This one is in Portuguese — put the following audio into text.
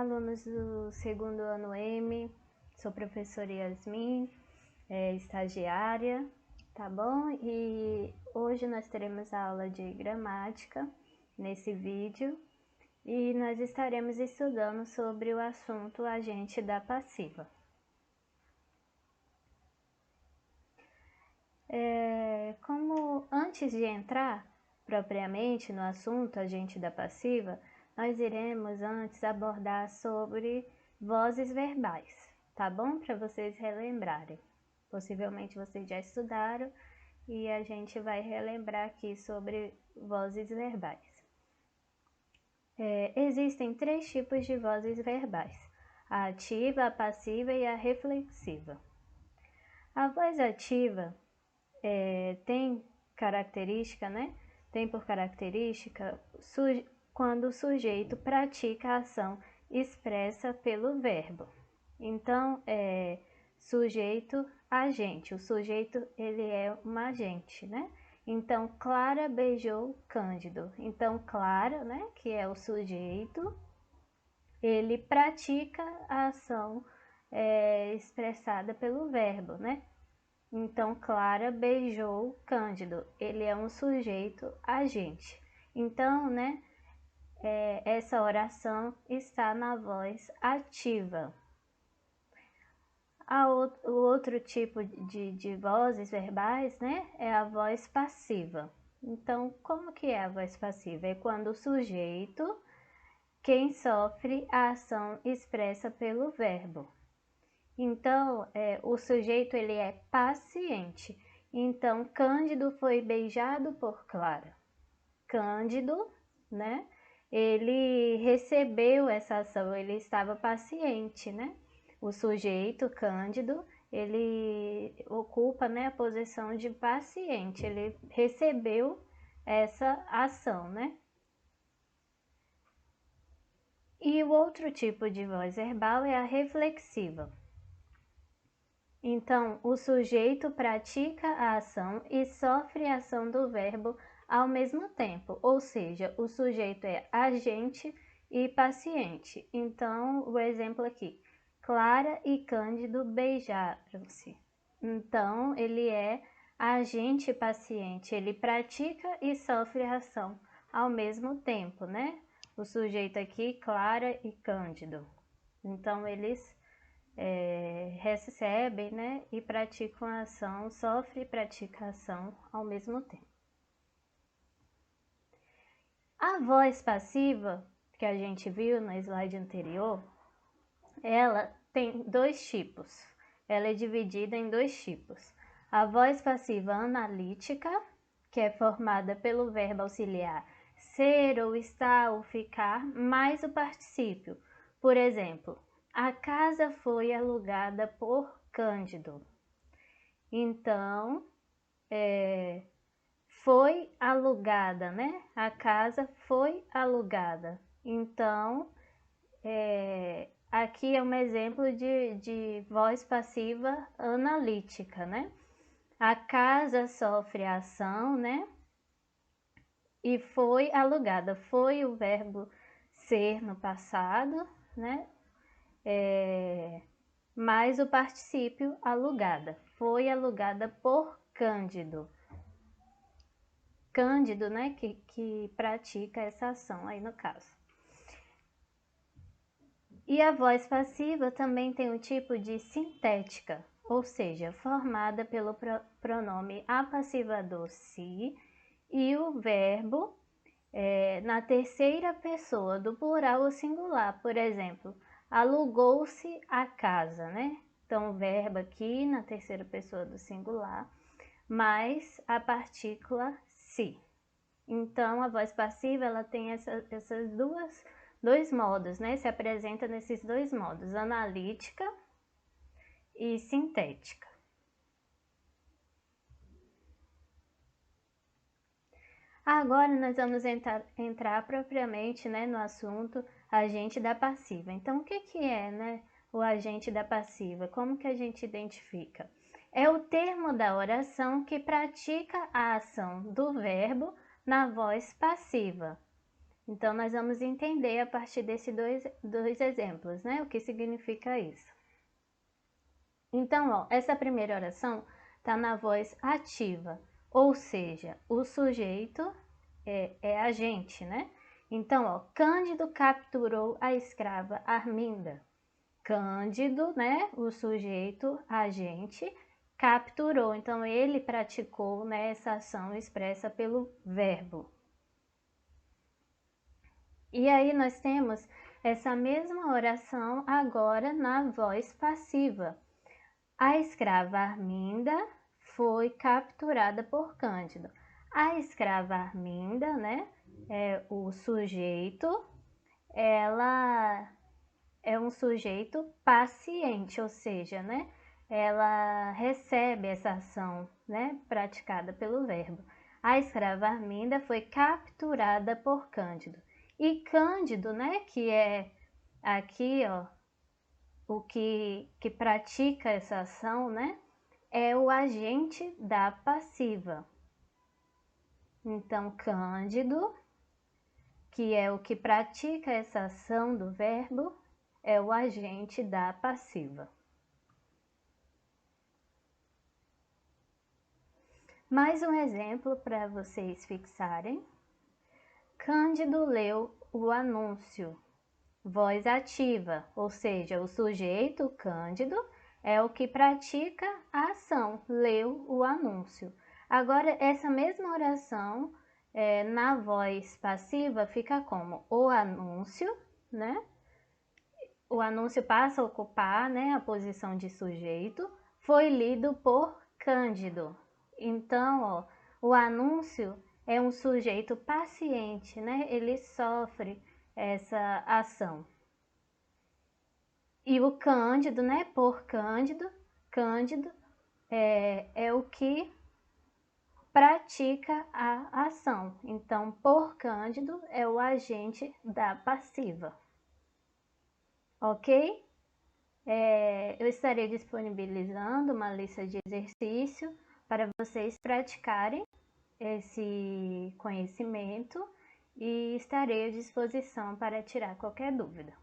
alunos do segundo ano M, sou professora Yasmin, estagiária, tá bom? E hoje nós teremos a aula de gramática nesse vídeo e nós estaremos estudando sobre o assunto agente da passiva. Como antes de entrar propriamente no assunto agente da passiva, nós iremos antes abordar sobre vozes verbais, tá bom? Para vocês relembrarem. Possivelmente vocês já estudaram e a gente vai relembrar aqui sobre vozes verbais. Existem 3 tipos de vozes verbais: a ativa, a passiva e a reflexiva. A voz ativa tem característica, né? Tem por característica quando o sujeito pratica a ação expressa pelo verbo. Então, sujeito, agente. O sujeito, ele é um agente, né? Então, Clara beijou Cândido. Então, Clara, né, que é o sujeito, ele pratica a ação expressada pelo verbo, né? Então, Clara beijou Cândido. Ele é um sujeito agente. Então, né, essa oração está na voz ativa. O outro tipo de vozes verbais, né, é a voz passiva. Então, como que é a voz passiva? É quando o sujeito, quem sofre a ação expressa pelo verbo. Então, o sujeito ele é paciente. Então, Cândido foi beijado por Clara. Cândido, né? Ele recebeu essa ação, ele estava paciente, né? O sujeito, Cândido, ele ocupa, né, a posição de paciente, ele recebeu essa ação, né? E o outro tipo de voz verbal é a reflexiva. Então, o sujeito pratica a ação e sofre a ação do verbo ao mesmo tempo, ou seja, o sujeito é agente e paciente. Então, o exemplo aqui: Clara e Cândido beijaram-se. Então, ele é agente paciente, ele pratica e sofre a ação ao mesmo tempo, né? O sujeito aqui, Clara e Cândido. Então, eles recebem, né, e praticam a ação, sofre e pratica a ação ao mesmo tempo. A voz passiva, que a gente viu no slide anterior, ela tem 2 tipos. Ela é dividida em 2 tipos. A voz passiva analítica, que é formada pelo verbo auxiliar ser ou estar ou ficar, mais o particípio. Por exemplo, a casa foi alugada por Cândido. Então, foi alugada, né? A casa foi alugada. Então, aqui é um exemplo de voz passiva analítica, né? A casa sofre a ação, né? E foi alugada. Foi o verbo ser no passado, né? Mais o particípio alugada. Foi alugada por Cândido. Cândido, né, que pratica essa ação aí no caso. E a voz passiva também tem o tipo de sintética, ou seja, formada pelo pronome apassivador se e o verbo na terceira pessoa do plural ou singular. Por exemplo, alugou-se a casa, né? Então, o verbo aqui na terceira pessoa do singular, mais a partícula se. Então, a voz passiva ela tem essas dois modos, né? Se apresenta nesses 2 modos, analítica e sintética. Agora nós vamos entrar propriamente, né, no assunto agente da passiva. Então, o que é, né, o agente da passiva? Como que a gente identifica? É o termo da oração que pratica a ação do verbo na voz passiva. Então, nós vamos entender a partir desses dois exemplos, né? O que significa isso. Então, ó, essa primeira oração está na voz ativa, ou seja, o sujeito é a gente, né? Então, ó, Cândido capturou a escrava Arminda. Cândido, né? O sujeito, a gente, capturou. Então, ele praticou, né, essa ação expressa pelo verbo. E aí nós temos essa mesma oração agora na voz passiva. A escrava Arminda foi capturada por Cândido. A escrava Arminda, né, o sujeito, ela é um sujeito paciente, ou seja, né, ela recebe essa ação, né, praticada pelo verbo. A escrava Arminda foi capturada por Cândido. E Cândido, né, que é aqui, ó, o que pratica essa ação, né, é o agente da passiva. Então, Cândido, que é o que pratica essa ação do verbo, é o agente da passiva. Mais um exemplo para vocês fixarem. Cândido leu o anúncio. Voz ativa, ou seja, o sujeito, Cândido, é o que pratica a ação, leu o anúncio. Agora, essa mesma oração, na voz passiva, fica como o anúncio, né? O anúncio passa a ocupar, né, a posição de sujeito, foi lido por Cândido. Então, ó, o anúncio é um sujeito paciente, né? Ele sofre essa ação. E o Cândido, né, por Cândido, Cândido é o que pratica a ação. Então, por Cândido é o agente da passiva. Ok? Eu estarei disponibilizando uma lista de exercício para vocês praticarem esse conhecimento e estarei à disposição para tirar qualquer dúvida.